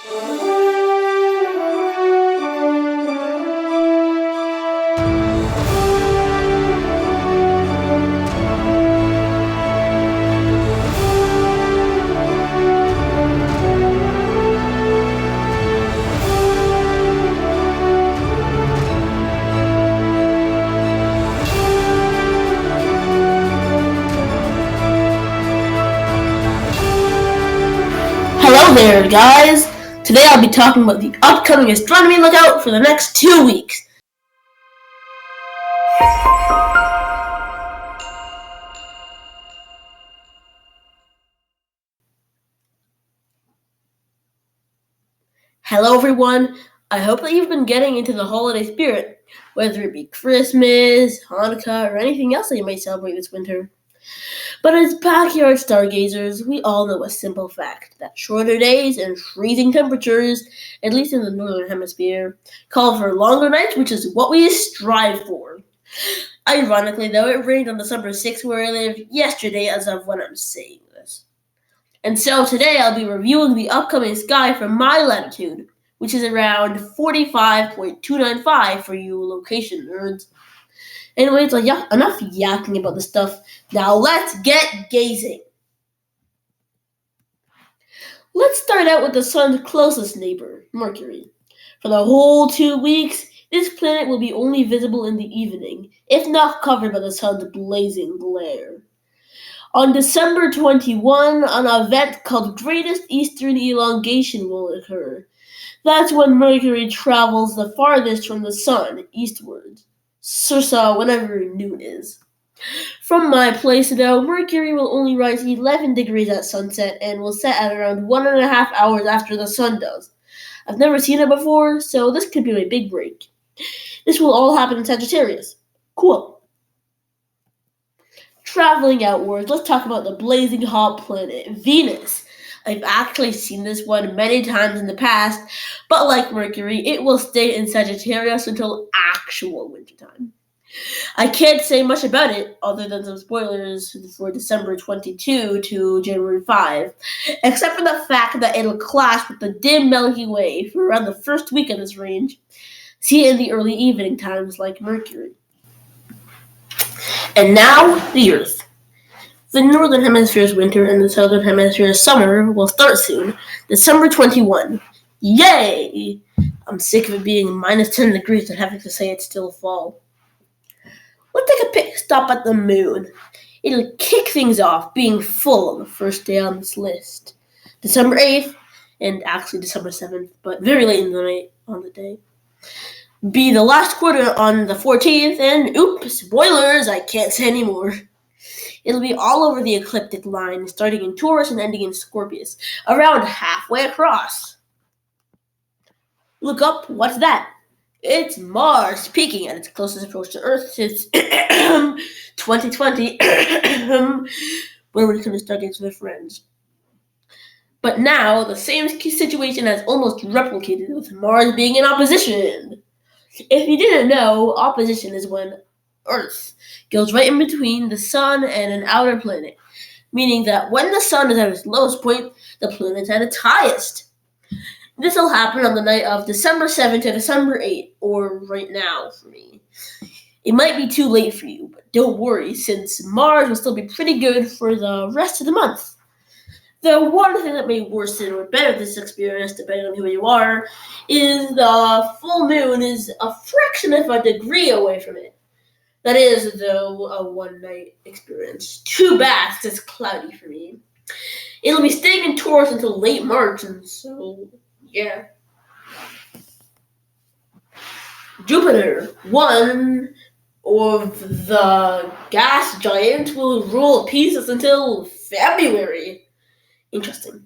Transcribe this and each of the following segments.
Hello there, guys! Today I'll be talking about the upcoming astronomy lookout for the next 2 weeks. Hello everyone! I hope that you've been getting into the holiday spirit, whether it be Christmas, Hanukkah, or anything else that you might celebrate this winter. But as backyard stargazers, we all know a simple fact that shorter days and freezing temperatures, at least in the northern hemisphere, call for longer nights, which is what we strive for. Ironically, though, it rained on December 6th where I live yesterday as of when I'm saying this. And so today I'll be reviewing the upcoming sky from my latitude, which is around 45.295 for you location nerds. Anyways, enough yakking about this stuff. Now let's get gazing. Let's start out with the sun's closest neighbor, Mercury. For the whole 2 weeks, this planet will be only visible in the evening, if not covered by the sun's blazing glare. On December 21, an event called Greatest Eastern Elongation will occur. That's when Mercury travels the farthest from the sun, eastwards. So whenever noon is. From my place, though, Mercury will only rise 11 degrees at sunset and will set at around 1.5 hours after the sun does. I've never seen it before, so this could be my big break. This will all happen in Sagittarius. Cool. Traveling outwards, let's talk about the blazing hot planet, Venus. I've actually seen this one many times in the past, but like Mercury, it will stay in Sagittarius until actual wintertime. I can't say much about it other than some spoilers for December 22 to January 5, except for the fact that it'll clash with the dim Milky Way for around the first week of this range. See it in the early evening times like Mercury. And now, the Earth. The northern hemisphere's winter and the southern hemisphere's summer will start soon, December 21. Yay! I'm sick of it being minus 10 degrees and having to say it's still fall. Let's take a pit stop at the moon. It'll kick things off, being full on the first day on this list. December 8th, and actually December 7th, but very late in the night on the day. Be the last quarter on the 14th, and oops, spoilers, I can't say anymore. It'll be all over the ecliptic line, starting in Taurus and ending in Scorpius, around halfway across. Look up, what's that? It's Mars peaking at its closest approach to Earth since 2020, when we're going to start getting with friends. But now, the same situation has almost replicated with Mars being in opposition. If you didn't know, opposition is when Earth goes right in between the sun and an outer planet, meaning that when the sun is at its lowest point, the planet's at its highest. This will happen on the night of December 7th to December 8th, or right now for me. It might be too late for you, but don't worry, since Mars will still be pretty good for the rest of the month. The one thing that may worsen or better this experience, depending on who you are, is the full moon is a fraction of a degree away from it. That is, though, a one-night experience. Too bad it's cloudy for me. It'll be staying in Taurus until late March, and so, yeah. Jupiter, one of the gas giants, will rule Pisces until February. Interesting.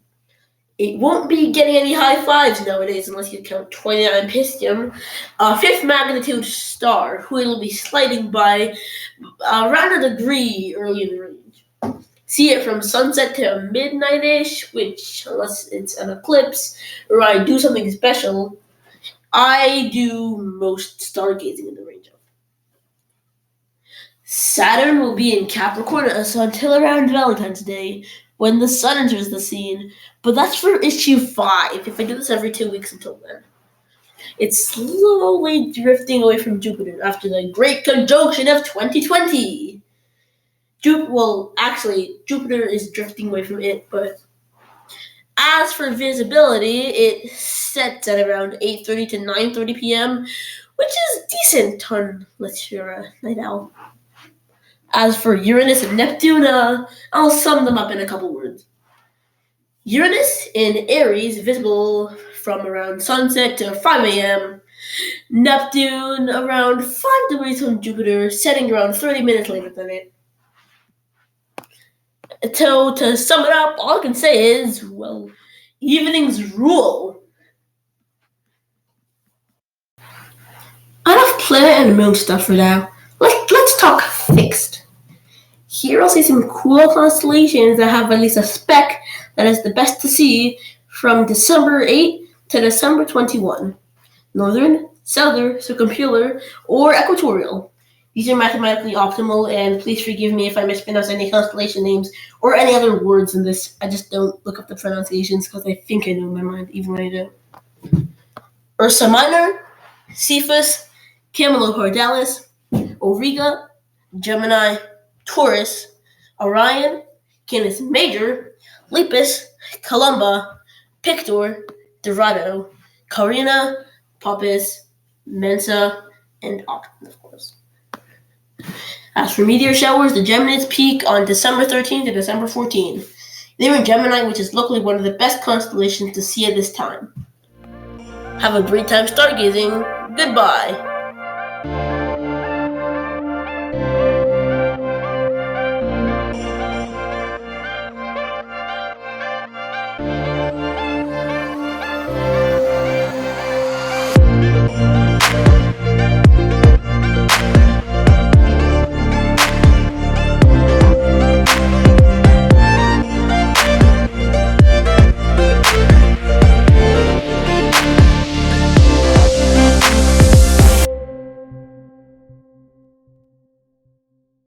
It won't be getting any high fives nowadays unless you count 29 Piscium, a fifth magnitude star, who will be sliding by around a degree early in the range. See it from sunset to midnight-ish, which, unless it's an eclipse or I do something special, I do most stargazing in the range of. Saturn will be in Capricorn until around Valentine's Day, when the sun enters the scene. But that's for issue 5, if I do this every 2 weeks until then. It's slowly drifting away from Jupiter after the Great Conjunction of 2020. Jupiter is drifting away from it, but as for visibility, it sets at around 8:30 to 9:30 p.m., which is decent unless you're a night owl. As for Uranus and Neptune, I'll sum them up in a couple words. Uranus in Aries, visible from around sunset to 5 a.m. Neptune around 5 degrees from Jupiter, setting around 30 minutes later than it. So to sum it up, all I can say is, well, evenings rule. Enough planet and moon stuff for now. Let's talk fixed. Here I'll see some cool constellations that have at least a spec that is the best to see from December 8 to December 21. Northern, southern, circumpolar, or equatorial. These are mathematically optimal, and please forgive me if I mispronounce any constellation names or any other words in this. I just don't look up the pronunciations because I think I know in my mind, even when I don't. Ursa Minor, Cephus, Camelopardalis, Auriga, Gemini, Taurus, Orion, Canis Major, Lepus, Columba, Pictor, Dorado, Carina, Puppis, Mensa, and Octon, of course. As for meteor showers, the Geminids peak on December 13th to December 14th. They're in Gemini, which is locally one of the best constellations to see at this time. Have a great time stargazing. Goodbye.